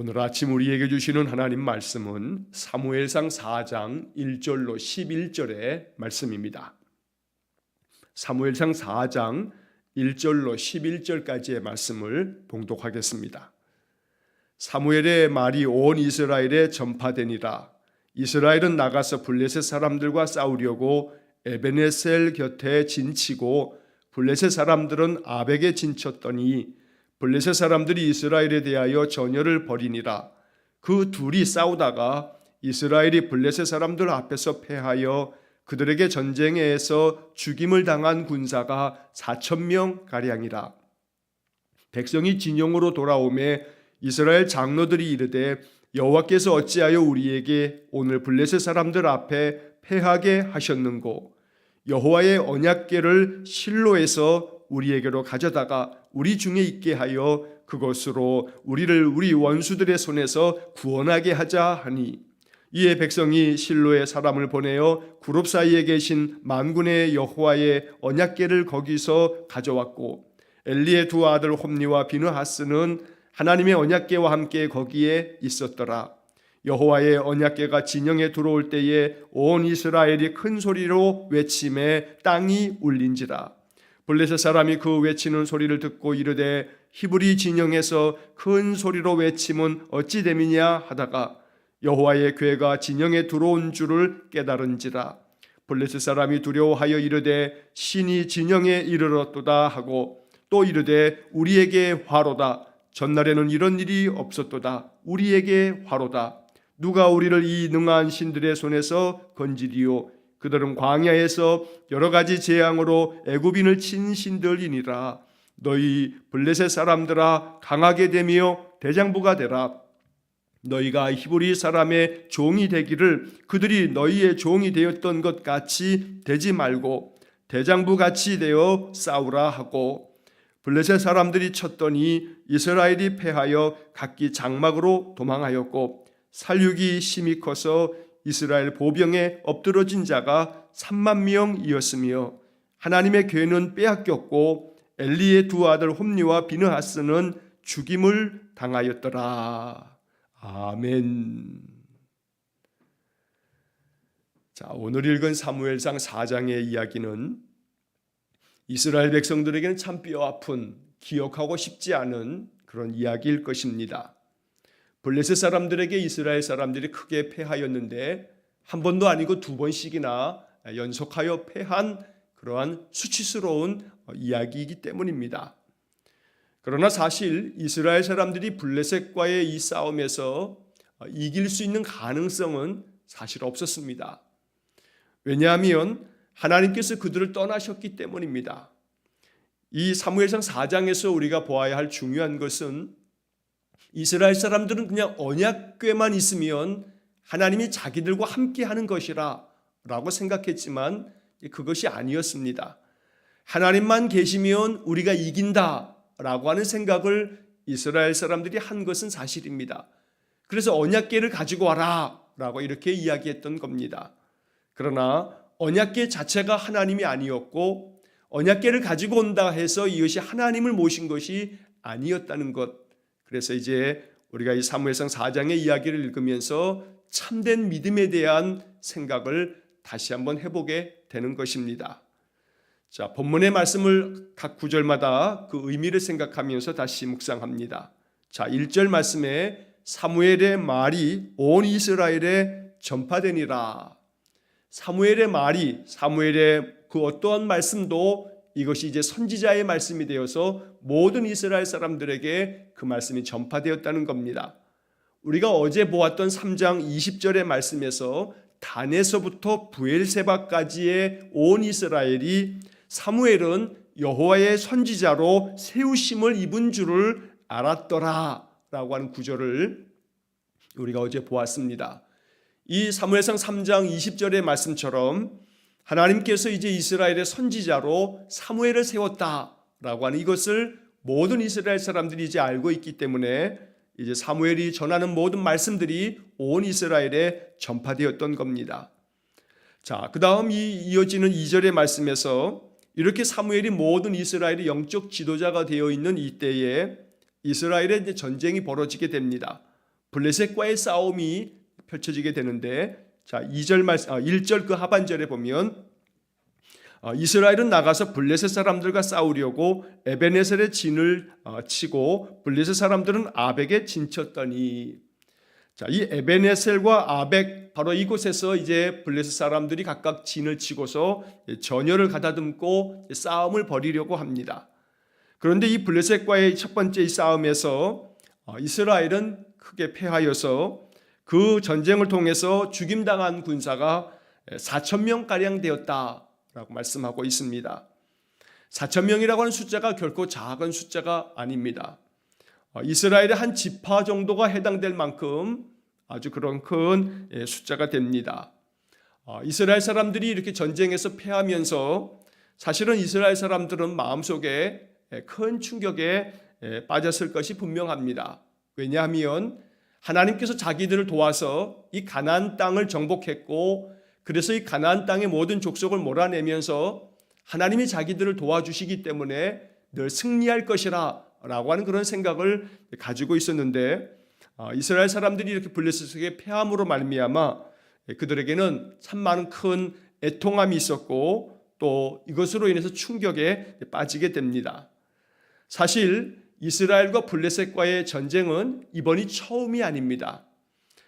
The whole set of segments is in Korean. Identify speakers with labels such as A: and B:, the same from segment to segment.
A: 오늘 아침 우리에게 주시는 하나님 말씀은 사무엘상 4장 1절로 11절의 말씀입니다. 사무엘상 4장 1절로 11절까지의 말씀을 봉독하겠습니다. 사무엘의 말이 온 이스라엘에 전파되니라. 이스라엘은 나가서 블레셋 사람들과 싸우려고 에베네셀 곁에 진치고 블레셋 사람들은 아벡에 진쳤더니 블레셋 사람들이 이스라엘에 대하여 전열을 벌이니라. 그 둘이 싸우다가 이스라엘이 블레셋 사람들 앞에서 패하여 그들에게 전쟁에서 죽임을 당한 군사가 4,000명 가량이라. 백성이 진영으로 돌아오매 이스라엘 장로들이 이르되 여호와께서 어찌하여 우리에게 오늘 블레셋 사람들 앞에 패하게 하셨는고? 여호와의 언약궤를 실로에서 우리에게로 가져다가 우리 중에 있게 하여 그것으로 우리를 우리 원수들의 손에서 구원하게 하자 하니, 이에 백성이 실로에 사람을 보내어 구룹 사이에 계신 만군의 여호와의 언약궤를 거기서 가져왔고, 엘리의 두 아들 홈니와 비느하스는 하나님의 언약궤와 함께 거기에 있었더라. 여호와의 언약궤가 진영에 들어올 때에 온 이스라엘이 큰 소리로 외치매 땅이 울린지라. 블레셋 사람이 그 외치는 소리를 듣고 이르되 히브리 진영에서 큰 소리로 외침은 어찌 됨이냐 하다가 여호와의 궤가 진영에 들어온 줄을 깨달은지라. 블레셋 사람이 두려워하여 이르되 신이 진영에 이르렀도다 하고, 또 이르되 우리에게 화로다. 전날에는 이런 일이 없었도다. 우리에게 화로다. 누가 우리를 이 능한 신들의 손에서 건지리요? 그들은 광야에서 여러 가지 재앙으로 애굽인을 친 신들이니라. 너희 블레셋 사람들아 강하게 되며 대장부가 되라. 너희가 히브리 사람의 종이 되기를 그들이 너희의 종이 되었던 것 같이 되지 말고 대장부 같이 되어 싸우라 하고, 블레셋 사람들이 쳤더니 이스라엘이 패하여 각기 장막으로 도망하였고, 살육이 심히 커서 이스라엘 보병에 엎드러진 자가 30,000명이었으며 하나님의 궤는 빼앗겼고 엘리의 두 아들 홈니와 비느하스는 죽임을 당하였더라. 아멘. 자, 오늘 읽은 사무엘상 4장의 이야기는 이스라엘 백성들에게는 참 뼈아픈, 기억하고 싶지 않은 그런 이야기일 것입니다. 블레셋 사람들에게 이스라엘 사람들이 크게 패하였는데 한 번도 아니고 두 번씩이나 연속하여 패한 그러한 수치스러운 이야기이기 때문입니다. 그러나 사실 이스라엘 사람들이 블레셋과의 이 싸움에서 이길 수 있는 가능성은 사실 없었습니다. 왜냐하면 하나님께서 그들을 떠나셨기 때문입니다. 이 사무엘상 4장에서 우리가 보아야 할 중요한 것은 이스라엘 사람들은 그냥 언약궤만 있으면 하나님이 자기들과 함께 하는 것이라 라고 생각했지만 그것이 아니었습니다. 하나님만 계시면 우리가 이긴다 라고 하는 생각을 이스라엘 사람들이 한 것은 사실입니다. 그래서 언약궤를 가지고 와라 라고 이렇게 이야기했던 겁니다. 그러나 언약궤 자체가 하나님이 아니었고 언약궤를 가지고 온다 해서 이것이 하나님을 모신 것이 아니었다는 것, 그래서 이제 우리가 이 사무엘상 4장의 이야기를 읽으면서 참된 믿음에 대한 생각을 다시 한번 해보게 되는 것입니다. 자, 본문의 말씀을 각 구절마다 그 의미를 생각하면서 다시 묵상합니다. 자, 1절 말씀에 사무엘의 말이 온 이스라엘에 전파되니라. 사무엘의 말이, 사무엘의 그 어떠한 말씀도 이것이 이제 선지자의 말씀이 되어서 모든 이스라엘 사람들에게 그 말씀이 전파되었다는 겁니다. 우리가 어제 보았던 3장 20절의 말씀에서 단에서부터 부엘세바까지의 온 이스라엘이 사무엘은 여호와의 선지자로 세우심을 입은 줄을 알았더라 라고 하는 구절을 우리가 어제 보았습니다. 이 사무엘상 3장 20절의 말씀처럼 하나님께서 이제 이스라엘의 선지자로 사무엘을 세웠다라고 하는 이것을 모든 이스라엘 사람들이 이제 알고 있기 때문에 이제 사무엘이 전하는 모든 말씀들이 온 이스라엘에 전파되었던 겁니다. 자, 그 다음 이어지는 2절의 말씀에서 이렇게 사무엘이 모든 이스라엘의 영적 지도자가 되어 있는 이때에 이스라엘에 이제 전쟁이 벌어지게 됩니다. 블레셋과의 싸움이 펼쳐지게 되는데, 자, 1절 그 하반절에 보면 이스라엘은 나가서 블레셋 사람들과 싸우려고 에베네셀의 진을 치고 블레셋 사람들은 아벡에 진쳤더니, 자, 이 에베네셀과 아벡 바로 이곳에서 이제 블레셋 사람들이 각각 진을 치고서 전열을 가다듬고 싸움을 벌이려고 합니다. 그런데 이 블레셋과의 첫 번째 싸움에서 이스라엘은 크게 패하여서 그 전쟁을 통해서 죽임당한 군사가 4,000명가량 되었다라고 말씀하고 있습니다. 4,000명이라고 하는 숫자가 결코 작은 숫자가 아닙니다. 이스라엘의 한 지파 정도가 해당될 만큼 아주 그런 큰 숫자가 됩니다. 이스라엘 사람들이 이렇게 전쟁에서 패하면서 사실은 이스라엘 사람들은 마음속에 큰 충격에 빠졌을 것이 분명합니다. 왜냐하면 하나님께서 자기들을 도와서 이 가나안 땅을 정복했고, 그래서 이 가나안 땅의 모든 족속을 몰아내면서 하나님이 자기들을 도와주시기 때문에 늘 승리할 것이라 라고 하는 그런 생각을 가지고 있었는데, 이스라엘 사람들이 이렇게 블레셋에게 패함으로 말미암아 그들에게는 참 많은 큰 애통함이 있었고, 또 이것으로 인해서 충격에 빠지게 됩니다. 사실 이스라엘과 블레셋과의 전쟁은 이번이 처음이 아닙니다.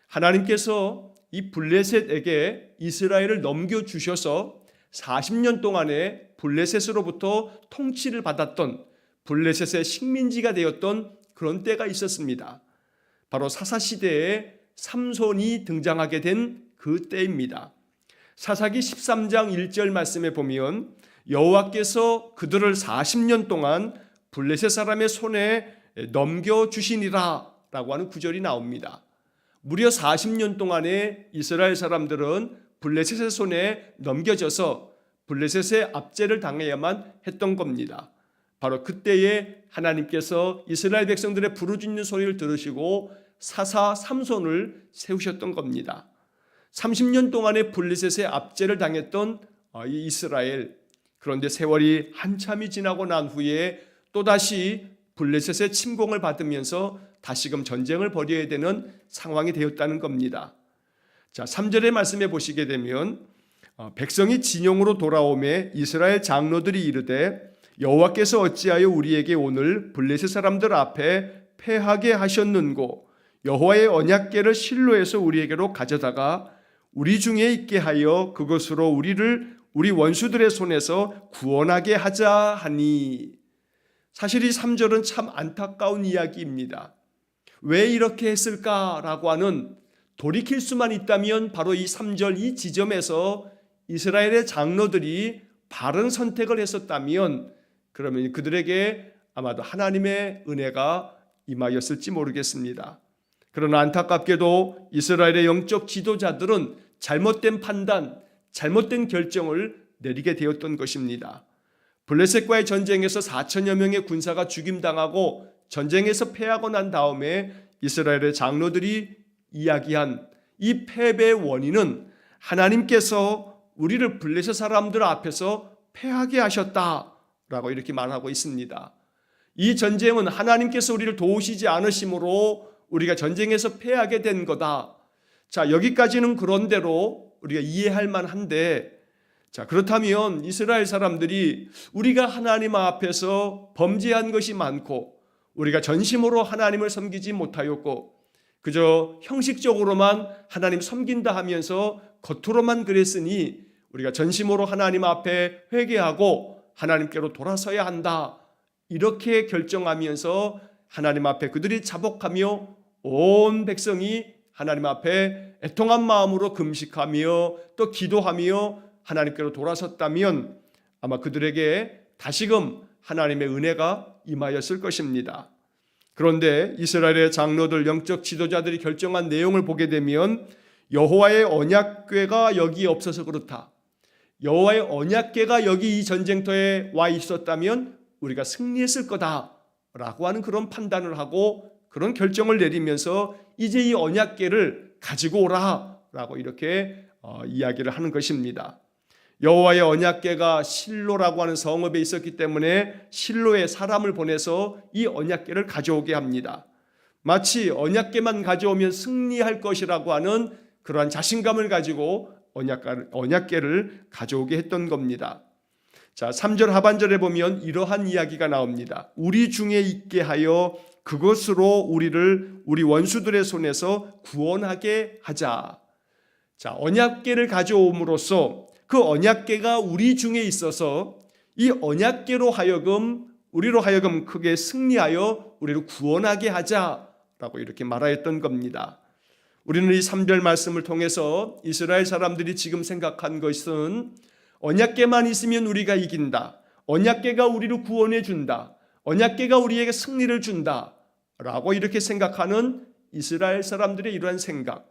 A: 하나님께서 이 블레셋에게 이스라엘을 넘겨주셔서 40년 동안에 블레셋으로부터 통치를 받았던, 블레셋의 식민지가 되었던 그런 때가 있었습니다. 바로 사사시대에 삼손이 등장하게 된 그 때입니다. 사사기 13장 1절 말씀에 보면 여호와께서 그들을 40년 동안 블레셋 사람의 손에 넘겨주시니라 라고 하는 구절이 나옵니다. 무려 40년 동안에 이스라엘 사람들은 블레셋의 손에 넘겨져서 블레셋의 압제를 당해야만 했던 겁니다. 바로 그때에 하나님께서 이스라엘 백성들의 부르짖는 소리를 들으시고 사사 삼손을 세우셨던 겁니다. 30년 동안의 블레셋의 압제를 당했던 이 이스라엘, 그런데 세월이 한참이 지나고 난 후에 또다시 블레셋의 침공을 받으면서 다시금 전쟁을 벌여야 되는 상황이 되었다는 겁니다. 자, 3절의 말씀에 보시게 되면 백성이 진영으로 돌아오매 이스라엘 장로들이 이르되 여호와께서 어찌하여 우리에게 오늘 블레셋 사람들 앞에 패하게 하셨는고, 여호와의 언약궤를 실로에서 우리에게로 가져다가 우리 중에 있게 하여 그것으로 우리를 우리 원수들의 손에서 구원하게 하자 하니. 사실 이 3절은 참 안타까운 이야기입니다. 왜 이렇게 했을까라고 하는, 돌이킬 수만 있다면 바로 이 3절 이 지점에서 이스라엘의 장로들이 바른 선택을 했었다면 그러면 그들에게 아마도 하나님의 은혜가 임하였을지 모르겠습니다. 그러나 안타깝게도 이스라엘의 영적 지도자들은 잘못된 판단, 잘못된 결정을 내리게 되었던 것입니다. 블레셋과의 전쟁에서 4천여 명의 군사가 죽임당하고 전쟁에서 패하고 난 다음에 이스라엘의 장로들이 이야기한 이 패배의 원인은 하나님께서 우리를 블레셋 사람들 앞에서 패하게 하셨다라고 이렇게 말하고 있습니다. 이 전쟁은 하나님께서 우리를 도우시지 않으심으로 우리가 전쟁에서 패하게 된 거다. 자, 여기까지는 그런대로 우리가 이해할 만한데, 자, 그렇다면 이스라엘 사람들이 우리가 하나님 앞에서 범죄한 것이 많고 우리가 전심으로 하나님을 섬기지 못하였고 그저 형식적으로만 하나님 섬긴다 하면서 겉으로만 그랬으니 우리가 전심으로 하나님 앞에 회개하고 하나님께로 돌아서야 한다, 이렇게 결정하면서 하나님 앞에 그들이 자복하며 온 백성이 하나님 앞에 애통한 마음으로 금식하며 또 기도하며 하나님께로 돌아섰다면 아마 그들에게 다시금 하나님의 은혜가 임하였을 것입니다. 그런데 이스라엘의 장로들, 영적 지도자들이 결정한 내용을 보게 되면 여호와의 언약궤가 여기 없어서 그렇다, 여호와의 언약궤가 여기 이 전쟁터에 와 있었다면 우리가 승리했을 거다라고 하는 그런 판단을 하고 그런 결정을 내리면서 이제 이 언약궤를 가지고 오라라고 이렇게 이야기를 하는 것입니다. 여호와의 언약궤가 실로라고 하는 성읍에 있었기 때문에 실로에 사람을 보내서 이 언약궤를 가져오게 합니다. 마치 언약궤만 가져오면 승리할 것이라고 하는 그러한 자신감을 가지고 언약궤를 가져오게 했던 겁니다. 자, 3절 하반절에 보면 이러한 이야기가 나옵니다. 우리 중에 있게 하여 그것으로 우리 원수들의 손에서 구원하게 하자. 자, 언약궤를 가져옴으로써 그 언약궤가 우리 중에 있어서 이 언약궤로 우리로 하여금 크게 승리하여 우리를 구원하게 하자라고 이렇게 말하였던 겁니다. 우리는 이 3절 말씀을 통해서 이스라엘 사람들이 지금 생각한 것은 언약궤만 있으면 우리가 이긴다. 언약궤가 우리를 구원해 준다. 언약궤가 우리에게 승리를 준다. 라고 이렇게 생각하는 이스라엘 사람들의 이러한 생각.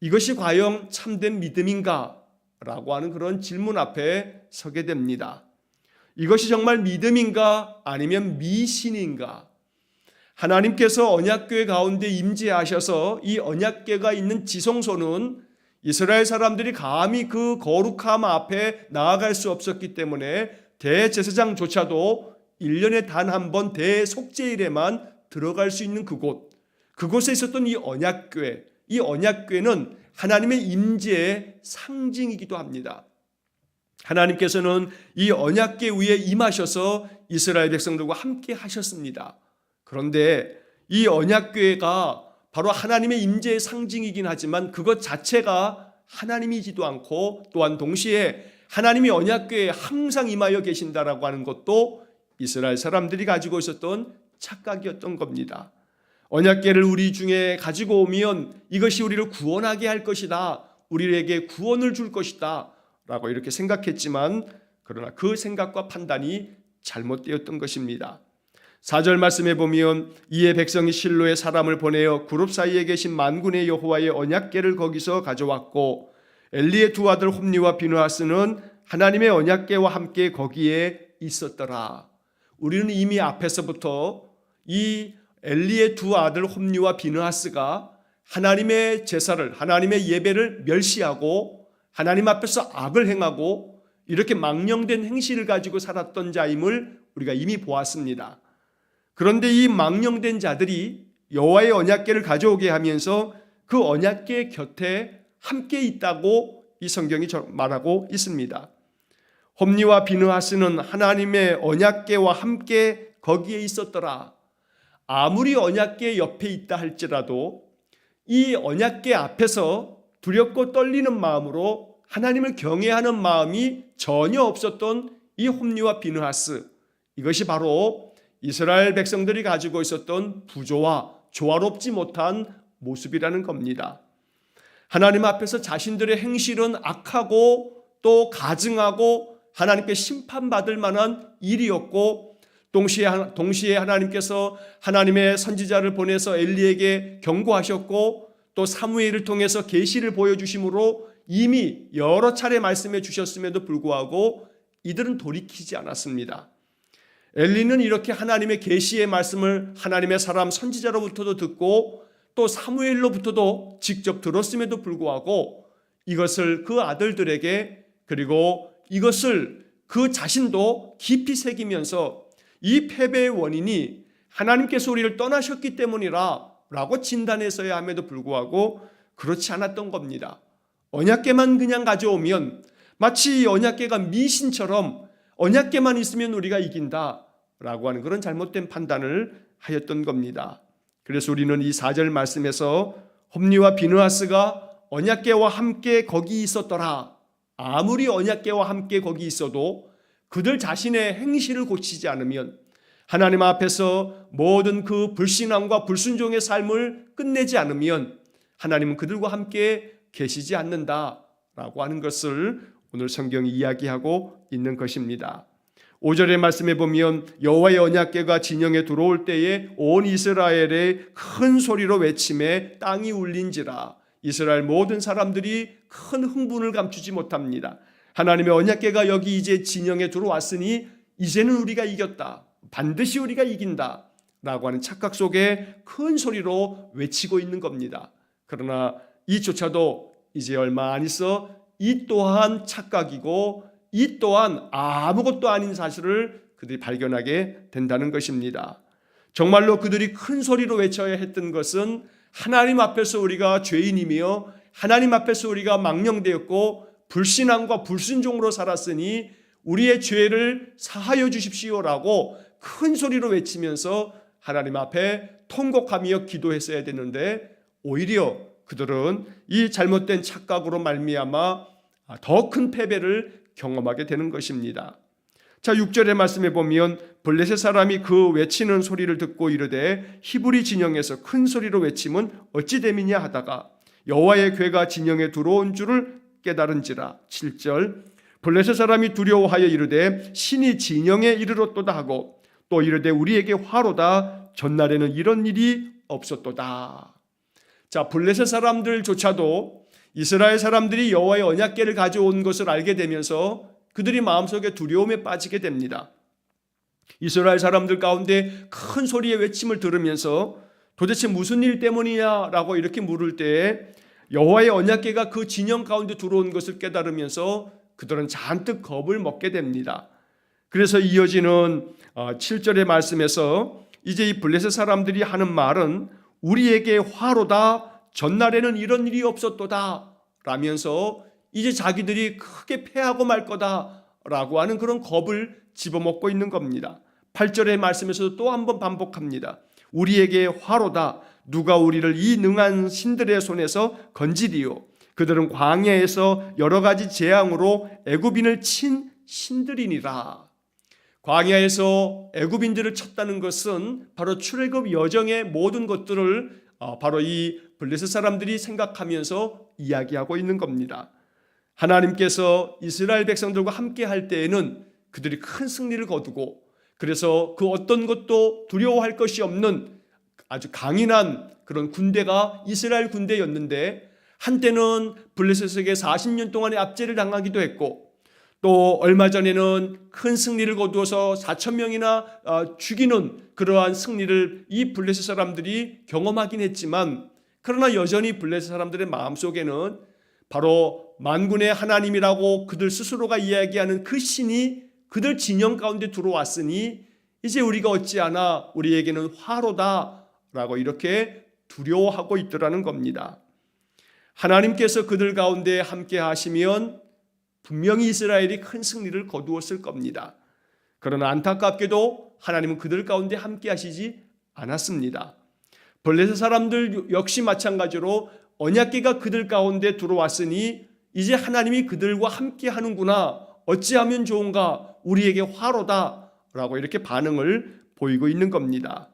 A: 이것이 과연 참된 믿음인가? 라고 하는 그런 질문 앞에 서게 됩니다. 이것이 정말 믿음인가? 아니면 미신인가? 하나님께서 언약궤 가운데 임재하셔서 이 언약궤가 있는 지성소는 이스라엘 사람들이 감히 그 거룩함 앞에 나아갈 수 없었기 때문에 대제사장조차도 1년에 단 한 번 대속죄일에만 들어갈 수 있는 그곳에 있었던 이 언약궤는 하나님의 임재의 상징이기도 합니다. 하나님께서는 이 언약궤 위에 임하셔서 이스라엘 백성들과 함께 하셨습니다. 그런데 이 언약궤가 바로 하나님의 임재의 상징이긴 하지만 그것 자체가 하나님이지도 않고 또한 동시에 하나님이 언약궤에 항상 임하여 계신다라고 하는 것도 이스라엘 사람들이 가지고 있었던 착각이었던 겁니다. 언약궤를 우리 중에 가지고 오면 이것이 우리를 구원하게 할 것이다. 우리에게 구원을 줄 것이다. 라고 이렇게 생각했지만 그러나 그 생각과 판단이 잘못되었던 것입니다. 4절 말씀에 보면 이에 백성이 실로에 사람을 보내어 그룹 사이에 계신 만군의 여호와의 언약궤를 거기서 가져왔고 엘리의 두 아들 홈니와 비느하스는 하나님의 언약궤와 함께 거기에 있었더라. 우리는 이미 앞에서부터 이 엘리의 두 아들 홈니와 비느하스가 하나님의 제사를 하나님의 예배를 멸시하고 하나님 앞에서 악을 행하고 이렇게 망령된 행실을 가지고 살았던 자임을 우리가 이미 보았습니다. 그런데 이 망령된 자들이 여호와의 언약궤를 가져오게 하면서 그 언약궤 곁에 함께 있다고 이 성경이 말하고 있습니다. 홈니와 비느하스는 하나님의 언약궤와 함께 거기에 있었더라. 아무리 언약궤 옆에 있다 할지라도 이 언약궤 앞에서 두렵고 떨리는 마음으로 하나님을 경외하는 마음이 전혀 없었던 이 홈니와 비느하스, 이것이 바로 이스라엘 백성들이 가지고 있었던 부조와 조화롭지 못한 모습이라는 겁니다. 하나님 앞에서 자신들의 행실은 악하고 또 가증하고 하나님께 심판받을 만한 일이었고 동시에 하나님께서 하나님의 선지자를 보내서 엘리에게 경고하셨고 또 사무엘을 통해서 계시를 보여주심으로 이미 여러 차례 말씀해 주셨음에도 불구하고 이들은 돌이키지 않았습니다. 엘리는 이렇게 하나님의 계시의 말씀을 하나님의 사람 선지자로부터도 듣고 또 사무엘로부터도 직접 들었음에도 불구하고 이것을 그 아들들에게 그리고 이것을 그 자신도 깊이 새기면서 이 패배의 원인이 하나님께서 우리를 떠나셨기 때문이라 라고 진단했어야 함에도 불구하고 그렇지 않았던 겁니다. 언약궤만 그냥 가져오면 마치 언약궤가 미신처럼 언약궤만 있으면 우리가 이긴다 라고 하는 그런 잘못된 판단을 하였던 겁니다. 그래서 우리는 이 4절 말씀에서 홈니와 비느하스가 언약궤와 함께 거기 있었더라. 아무리 언약궤와 함께 거기 있어도 그들 자신의 행실을 고치지 않으면 하나님 앞에서 모든 그 불신앙과 불순종의 삶을 끝내지 않으면 하나님은 그들과 함께 계시지 않는다라고 하는 것을 오늘 성경이 이야기하고 있는 것입니다. 5절의 말씀에 보면 여호와의 언약궤가 진영에 들어올 때에 온 이스라엘의 큰 소리로 외침에 땅이 울린지라. 이스라엘 모든 사람들이 큰 흥분을 감추지 못합니다. 하나님의 언약궤가 여기 이제 진영에 들어왔으니 이제는 우리가 이겼다. 반드시 우리가 이긴다. 라고 하는 착각 속에 큰 소리로 외치고 있는 겁니다. 그러나 이조차도 이제 얼마 안 있어 이 또한 착각이고 이 또한 아무것도 아닌 사실을 그들이 발견하게 된다는 것입니다. 정말로 그들이 큰 소리로 외쳐야 했던 것은 하나님 앞에서 우리가 죄인이며 하나님 앞에서 우리가 망령되었고 불신앙과 불순종으로 살았으니 우리의 죄를 사하여 주십시오라고 큰 소리로 외치면서 하나님 앞에 통곡하며 기도했어야 되는데 오히려 그들은 이 잘못된 착각으로 말미암아 더 큰 패배를 경험하게 되는 것입니다. 자, 6절의 말씀에 보면 블레셋 사람이 그 외치는 소리를 듣고 이르되 히브리 진영에서 큰 소리로 외침은 어찌 됨이냐 하다가 여호와의 궤가 진영에 들어온 줄을 깨달은지라. 7절 블레셋 사람이 두려워하여 이르되 신이 진영에 이르렀도다 하고 또 이르되 우리에게 화로다 전날에는 이런 일이 없었도다. 자, 블레셋 사람들조차도 이스라엘 사람들이 여호와의 언약궤를 가져온 것을 알게 되면서 그들이 마음속에 두려움에 빠지게 됩니다. 이스라엘 사람들 가운데 큰 소리의 외침을 들으면서 도대체 무슨 일 때문이냐라고 이렇게 물을 때에 여호와의 언약궤가 그 진영 가운데 들어온 것을 깨달으면서 그들은 잔뜩 겁을 먹게 됩니다. 그래서 이어지는 7절의 말씀에서 이제 이 블레셋 사람들이 하는 말은 우리에게 화로다 전날에는 이런 일이 없었도다 라면서 이제 자기들이 크게 패하고 말 거다라고 하는 그런 겁을 집어먹고 있는 겁니다. 8절의 말씀에서도 또 한 번 반복합니다. 우리에게 화로다 누가 우리를 이 능한 신들의 손에서 건지리요. 그들은 광야에서 여러 가지 재앙으로 애굽인을 친 신들이니라. 광야에서 애굽인들을 쳤다는 것은 바로 출애굽 여정의 모든 것들을 바로 이 블레셋 사람들이 생각하면서 이야기하고 있는 겁니다. 하나님께서 이스라엘 백성들과 함께 할 때에는 그들이 큰 승리를 거두고 그래서 그 어떤 것도 두려워할 것이 없는 아주 강인한 그런 군대가 이스라엘 군대였는데 한때는 블레셋에게 40년 동안의 압제를 당하기도 했고 또 얼마 전에는 큰 승리를 거두어서 4,000명이나 죽이는 그러한 승리를 이 블레셋 사람들이 경험하긴 했지만 그러나 여전히 블레셋 사람들의 마음속에는 바로 만군의 하나님이라고 그들 스스로가 이야기하는 그 신이 그들 진영 가운데 들어왔으니 이제 우리가 어찌하나 우리에게는 화로다라고 이렇게 두려워하고 있더라는 겁니다. 하나님께서 그들 가운데 함께 하시면 분명히 이스라엘이 큰 승리를 거두었을 겁니다. 그러나 안타깝게도 하나님은 그들 가운데 함께 하시지 않았습니다. 블레셋 사람들 역시 마찬가지로 언약궤가 그들 가운데 들어왔으니 이제 하나님이 그들과 함께 하는구나. 어찌하면 좋은가? 우리에게 화로다 라고 이렇게 반응을 보이고 있는 겁니다.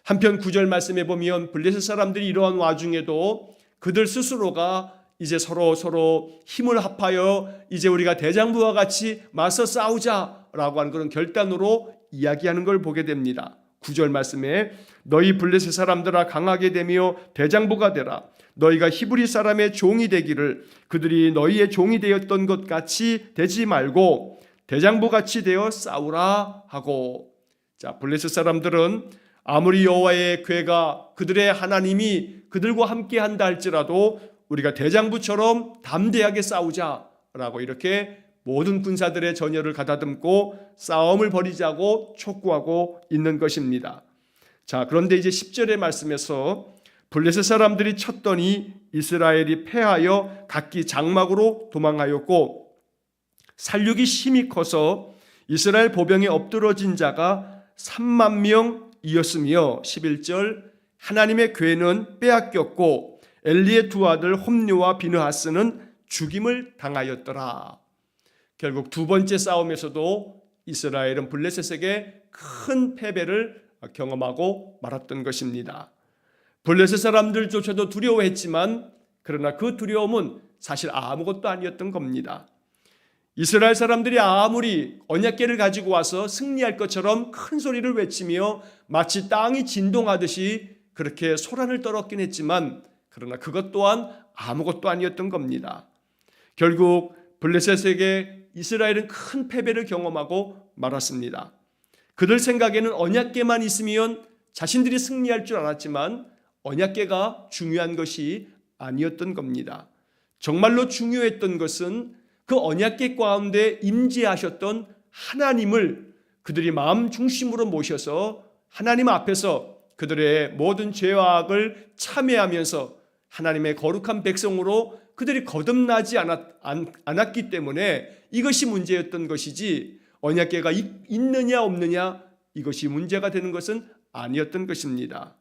A: 한편 9절 말씀에 보면 블레셋 사람들이 이러한 와중에도 그들 스스로가 이제 서로 힘을 합하여 이제 우리가 대장부와 같이 맞서 싸우자라고 하는 그런 결단으로 이야기하는 걸 보게 됩니다. 9절 말씀에 너희 블레셋 사람들아 강하게 되며 대장부가 되라. 너희가 히브리 사람의 종이 되기를 그들이 너희의 종이 되었던 것 같이 되지 말고 대장부 같이 되어 싸우라 하고. 자, 블레셋 사람들은 아무리 여호와의 궤가 그들의 하나님이 그들과 함께 한다 할지라도 우리가 대장부처럼 담대하게 싸우자라고 이렇게 모든 군사들의 전열을 가다듬고 싸움을 벌이자고 촉구하고 있는 것입니다. 자, 그런데 이제 10절의 말씀에서 블레셋 사람들이 쳤더니 이스라엘이 패하여 각기 장막으로 도망하였고 살육이 심히 커서 이스라엘 보병에 엎드러진 자가 3만 명이었으며 11절 하나님의 궤는 빼앗겼고 엘리의 두 아들 홈리와 비느하스는 죽임을 당하였더라. 결국 두 번째 싸움에서도 이스라엘은 블레셋에게 큰 패배를 경험하고 말았던 것입니다. 블레셋 사람들조차도 두려워했지만 그러나 그 두려움은 사실 아무것도 아니었던 겁니다. 이스라엘 사람들이 아무리 언약궤를 가지고 와서 승리할 것처럼 큰 소리를 외치며 마치 땅이 진동하듯이 그렇게 소란을 떨었긴 했지만 그러나 그것 또한 아무것도 아니었던 겁니다. 결국 블레셋에게 이스라엘은 큰 패배를 경험하고 말았습니다. 그들 생각에는 언약궤만 있으면 자신들이 승리할 줄 알았지만 언약궤가 중요한 것이 아니었던 겁니다. 정말로 중요했던 것은 그 언약궤 가운데 임재하셨던 하나님을 그들이 마음 중심으로 모셔서 하나님 앞에서 그들의 모든 죄와 악을 참회하면서 하나님의 거룩한 백성으로 그들이 거듭나지 않았기 때문에 이것이 문제였던 것이지, 언약궤가 있느냐 없느냐 이것이 문제가 되는 것은 아니었던 것입니다.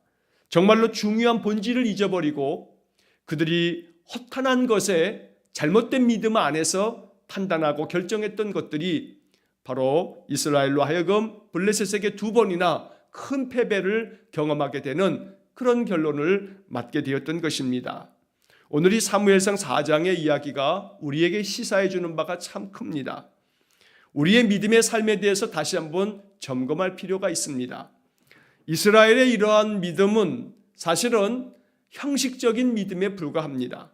A: 정말로 중요한 본질을 잊어버리고 그들이 허탄한 것에 잘못된 믿음 안에서 판단하고 결정했던 것들이 바로 이스라엘로 하여금 블레셋에게 2번이나 큰 패배를 경험하게 되는 그런 결론을 맞게 되었던 것입니다. 오늘 이 사무엘상 4장의 이야기가 우리에게 시사해 주는 바가 참 큽니다. 우리의 믿음의 삶에 대해서 다시 한번 점검할 필요가 있습니다. 이스라엘의 이러한 믿음은 사실은 형식적인 믿음에 불과합니다.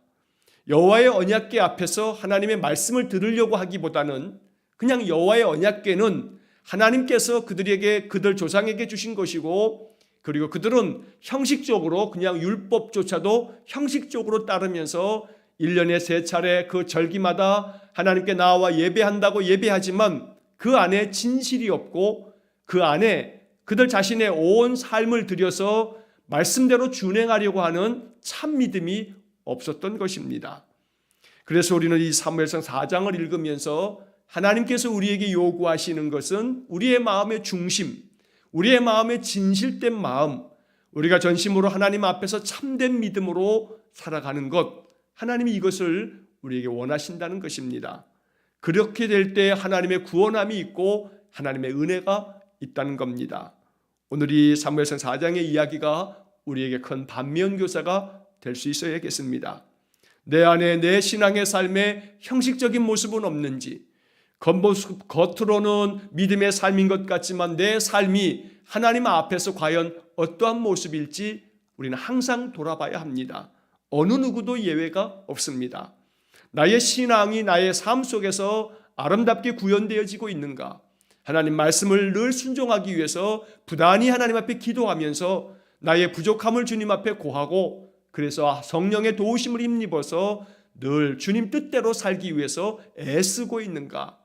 A: 여호와의 언약궤 앞에서 하나님의 말씀을 들으려고 하기보다는 그냥 여호와의 언약궤는 하나님께서 그들 조상에게 주신 것이고, 그리고 그들은 형식적으로 그냥 율법조차도 형식적으로 따르면서 1년에 3차례 그 절기마다 하나님께 나와 예배한다고 예배하지만 그 안에 진실이 없고 그 안에 그들 자신의 온 삶을 들여서 말씀대로 준행하려고 하는 참 믿음이 없었던 것입니다. 그래서 우리는 이 사무엘상 4장을 읽으면서 하나님께서 우리에게 요구하시는 것은 우리의 마음의 중심, 우리의 마음의 진실된 마음, 우리가 전심으로 하나님 앞에서 참된 믿음으로 살아가는 것, 하나님이 이것을 우리에게 원하신다는 것입니다. 그렇게 될 때 하나님의 구원함이 있고 하나님의 은혜가 있다는 겁니다. 오늘 이 사무엘상 4장의 이야기가 우리에게 큰 반면교사가 될 수 있어야겠습니다. 내 안에 내 신앙의 삶에 형식적인 모습은 없는지, 겉으로는 믿음의 삶인 것 같지만 내 삶이 하나님 앞에서 과연 어떠한 모습일지 우리는 항상 돌아봐야 합니다. 어느 누구도 예외가 없습니다. 나의 신앙이 나의 삶 속에서 아름답게 구현되어지고 있는가? 하나님 말씀을 늘 순종하기 위해서 부단히 하나님 앞에 기도하면서 나의 부족함을 주님 앞에 고하고, 그래서 성령의 도우심을 힘입어서 늘 주님 뜻대로 살기 위해서 애쓰고 있는가?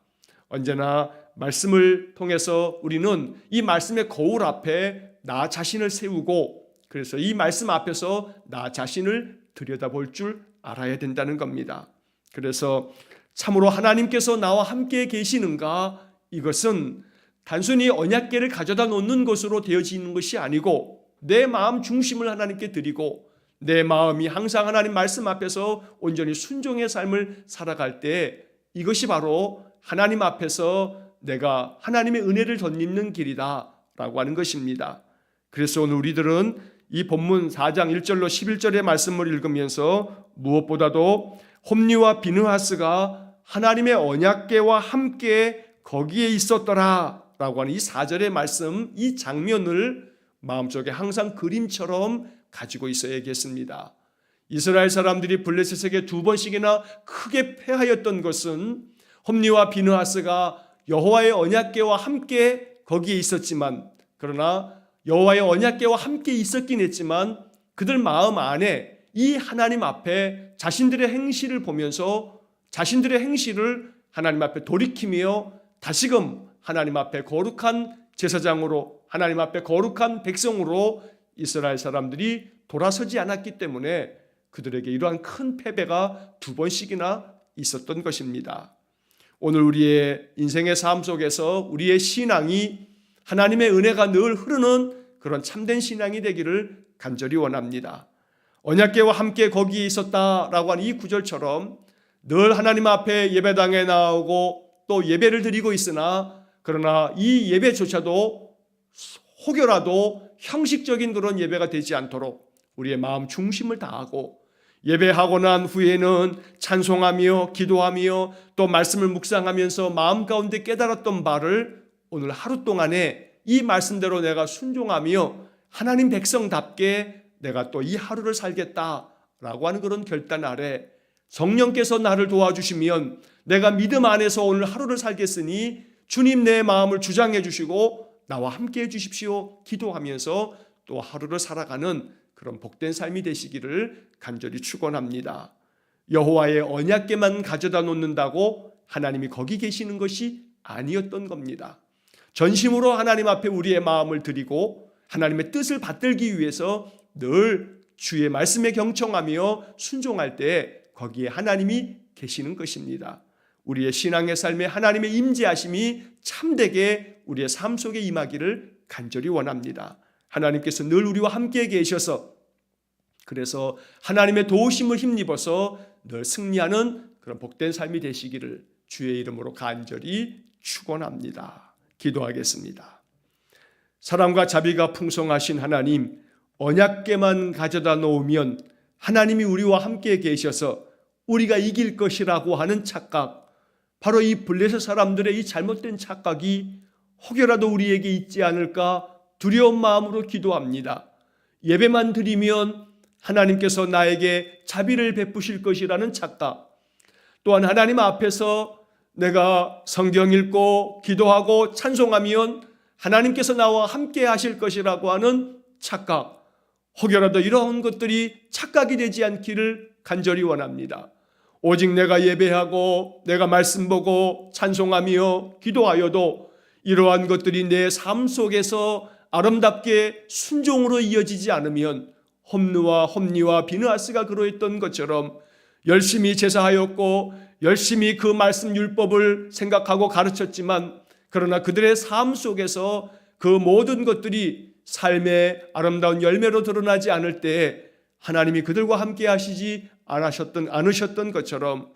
A: 언제나 말씀을 통해서 우리는 이 말씀의 거울 앞에 나 자신을 세우고, 그래서 이 말씀 앞에서 나 자신을 들여다볼 줄 알아야 된다는 겁니다. 그래서 참으로 하나님께서 나와 함께 계시는가? 이것은 단순히 언약궤를 가져다 놓는 것으로 되어지는 것이 아니고, 내 마음 중심을 하나님께 드리고 내 마음이 항상 하나님 말씀 앞에서 온전히 순종의 삶을 살아갈 때, 이것이 바로 하나님 앞에서 내가 하나님의 은혜를 덧입는 길이다 라고 하는 것입니다. 그래서 오늘 우리들은 이 본문 4장 1절로 11절의 말씀을 읽으면서 무엇보다도 홈리와 비느하스가 하나님의 언약궤와 함께 거기에 있었더라 라고 하는 이 4절의 말씀, 이 장면을 마음속에 항상 그림처럼 가지고 있어야겠습니다. 이스라엘 사람들이 블레셋에게 2번씩이나 크게 패하였던 것은 홈리와 비느하스가 여호와의 언약궤와 함께 거기에 있었지만, 그러나 여호와의 언약궤와 함께 있었긴 했지만 그들 마음 안에 이 하나님 앞에 자신들의 행실을 보면서 자신들의 행실을 하나님 앞에 돌이키며 다시금 하나님 앞에 거룩한 제사장으로, 하나님 앞에 거룩한 백성으로 이스라엘 사람들이 돌아서지 않았기 때문에 그들에게 이러한 큰 패배가 2번씩이나 있었던 것입니다. 오늘 우리의 인생의 삶 속에서 우리의 신앙이 하나님의 은혜가 늘 흐르는 그런 참된 신앙이 되기를 간절히 원합니다. 언약궤와 함께 거기에 있었다라고 하는 이 구절처럼 늘 하나님 앞에 예배당에 나오고 또 예배를 드리고 있으나, 그러나 이 예배조차도 혹여라도 형식적인 그런 예배가 되지 않도록 우리의 마음 중심을 다하고, 예배하고 난 후에는 찬송하며 기도하며 또 말씀을 묵상하면서 마음 가운데 깨달았던 바를 오늘 하루 동안에 이 말씀대로 내가 순종하며 하나님 백성답게 내가 또 이 하루를 살겠다라고 하는 그런 결단 아래 성령께서 나를 도와주시면 내가 믿음 안에서 오늘 하루를 살겠으니 주님 내 마음을 주장해 주시고 나와 함께 해 주십시오 기도하면서 또 하루를 살아가는 그런 복된 삶이 되시기를 간절히 축원합니다. 여호와의 언약궤만 가져다 놓는다고 하나님이 거기 계시는 것이 아니었던 겁니다. 전심으로 하나님 앞에 우리의 마음을 드리고 하나님의 뜻을 받들기 위해서 늘 주의 말씀에 경청하며 순종할 때 거기에 하나님이 계시는 것입니다. 우리의 신앙의 삶에 하나님의 임재하심이 참되게 우리의 삶 속에 임하기를 간절히 원합니다. 하나님께서 늘 우리와 함께 계셔서 그래서 하나님의 도우심을 힘입어서 늘 승리하는 그런 복된 삶이 되시기를 주의 이름으로 간절히 축원합니다. 기도하겠습니다. 사랑과 자비가 풍성하신 하나님, 언약궤만 가져다 놓으면 하나님이 우리와 함께 계셔서 우리가 이길 것이라고 하는 착각, 바로 이 블레셋 사람들의 이 잘못된 착각이 혹여라도 우리에게 있지 않을까 두려운 마음으로 기도합니다. 예배만 드리면 하나님께서 나에게 자비를 베푸실 것이라는 착각, 또한 하나님 앞에서 내가 성경 읽고 기도하고 찬송하면 하나님께서 나와 함께 하실 것이라고 하는 착각, 혹여라도 이러한 것들이 착각이 되지 않기를 간절히 원합니다. 오직 내가 예배하고 내가 말씀 보고 찬송하며 기도하여도 이러한 것들이 내 삶 속에서 아름답게 순종으로 이어지지 않으면 홈리와 비느하스가 그러했던 것처럼 열심히 제사하였고 열심히 그 말씀 율법을 생각하고 가르쳤지만 그러나 그들의 삶 속에서 그 모든 것들이 삶의 아름다운 열매로 드러나지 않을 때 하나님이 그들과 함께 하시지 않으셨던 것처럼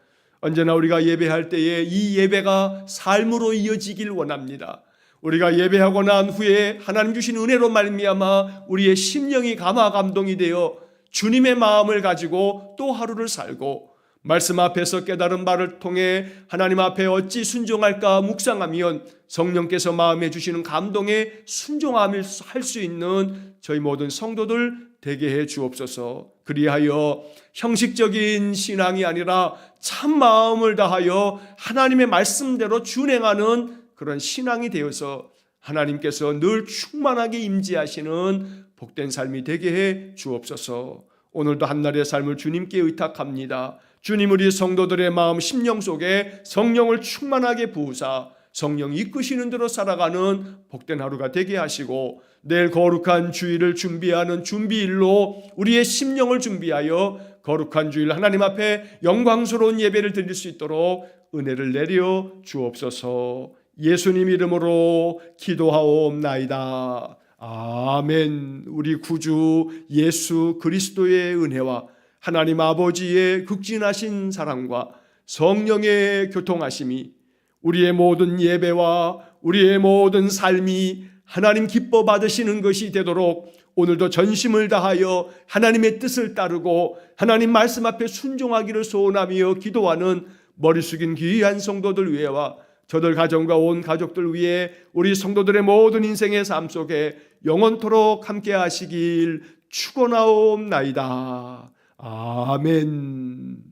A: 언제나 우리가 예배할 때에 이 예배가 삶으로 이어지길 원합니다. 우리가 예배하고 난 후에 하나님 주신 은혜로 말미암아 우리의 심령이 감화 감동이 되어 주님의 마음을 가지고 또 하루를 살고 말씀 앞에서 깨달은 바를 통해 하나님 앞에 어찌 순종할까 묵상하면 성령께서 마음에 주시는 감동에 순종함을 할 수 있는 저희 모든 성도들 되게 해 주옵소서. 그리하여 형식적인 신앙이 아니라 참 마음을 다하여 하나님의 말씀대로 준행하는 그런 신앙이 되어서 하나님께서 늘 충만하게 임재하시는 복된 삶이 되게 해 주옵소서. 오늘도 한날의 삶을 주님께 의탁합니다. 주님, 우리 성도들의 마음 심령 속에 성령을 충만하게 부으사 성령이 이끄시는 대로 살아가는 복된 하루가 되게 하시고 내일 거룩한 주일을 준비하는 준비일로 우리의 심령을 준비하여 거룩한 주일 하나님 앞에 영광스러운 예배를 드릴 수 있도록 은혜를 내려 주옵소서. 예수님 이름으로 기도하옵나이다. 아멘. 우리 구주 예수 그리스도의 은혜와 하나님 아버지의 극진하신 사랑과 성령의 교통하심이 우리의 모든 예배와 우리의 모든 삶이 하나님 기뻐 받으시는 것이 되도록 오늘도 전심을 다하여 하나님의 뜻을 따르고 하나님 말씀 앞에 순종하기를 소원하며 기도하는 머리 숙인 귀한 성도들 위해와 저들 가정과 온 가족들 위해 우리 성도들의 모든 인생의 삶 속에 영원토록 함께 하시길 축원하옵나이다. 아멘.